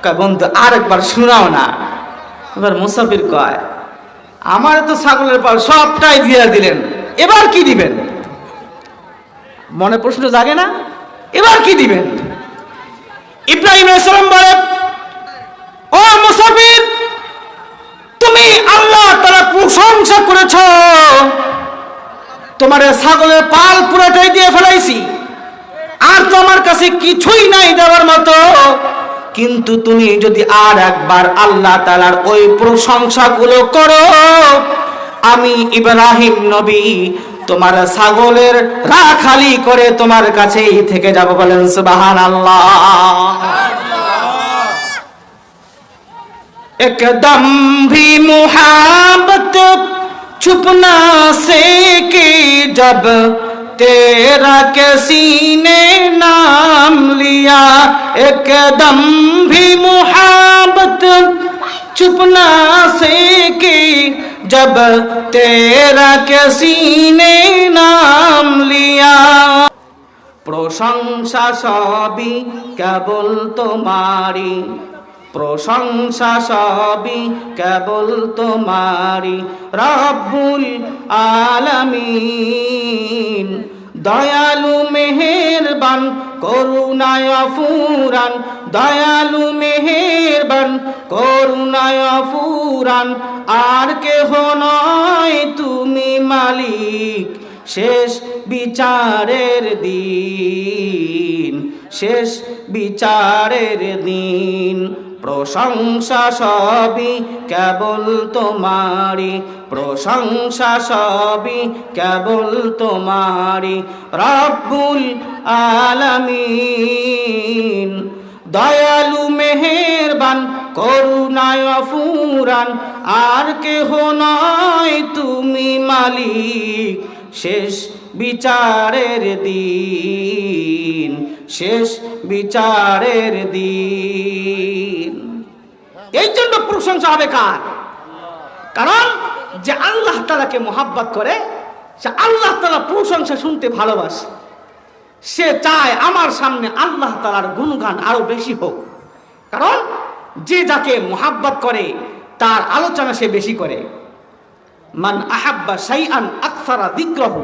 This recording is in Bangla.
কয় বন্ধু আরেকবার শোনাও না। এবার মুসাফির কয় আমার তো ছাগলের পাল সবটাই দিয়ে দিলেন, এবার কি দিবেন? মনে প্রশ্ন জাগে না, এবার কি দিবেন? ইব্রাহিম আলাইহিস সালাম বলে, ও মুসাফির, তুমি আল্লাহ তাআলা প্রশংসা করেছ, তোমার ছাগলের পাল পুরোটাই দিয়ে ফেলাইছি, আর তোমার কাছে কিছুই নাই দেওয়ার মতো, কিন্তু তুমি যদি আর একবার আল্লাহ তাআলার ওই প্রশংসাগুলো করো, আমি ইব্রাহিম নবী তোমার ছাগলের রাখালি করে তোমার কাছেই থেকে যাব। বলেন সুবহানাল্লাহ। एकदम भी मुहब्बत छुप ना सके जब तेरा किसी ने नाम लिया, एकदम भी मुहब्बत छुप ना सके जब तेरा किसी ने नाम लिया। প্রশংসা সবই কেবল তোমারি, প্রশংসা সবই কেবল তোমারি, রব্বুল আলামিন। দয়ালু মেহেরবান করুণায় ফুরান, দয়ালু মেহেরবান করুণায় ফুরান, আর কেহ নয় তুমি মালিক শেষ বিচারের দিন, শেষ বিচারের দিন। প্রশংসা সবই কেবল তোমারি, প্রশংসা সবই কেবল তোমারি, রব্বুল আলামিন। দয়ালু মেহেরবান করুণায় ফুরান, আর কেহ নয় তুমি মালিক শেষ বিচারের দিন, শেষ বিচারের দিন। এই জন্য প্রশংসা হবে কার? কারণ যে আল্লাহ তাআলাকে মুহাব্বত করে, সে আল্লাহ তাআলা প্রশংসা শুনতে ভালোবাসে, সে চায় আমার সামনে আল্লাহ তাআলার গুণগান আরো বেশি হোক। কারণ যে যাকে মুহাব্বত করে তার আলোচনা সে বেশি করে। মান আহাব্বা শাইআন আকসারা যিকরাহু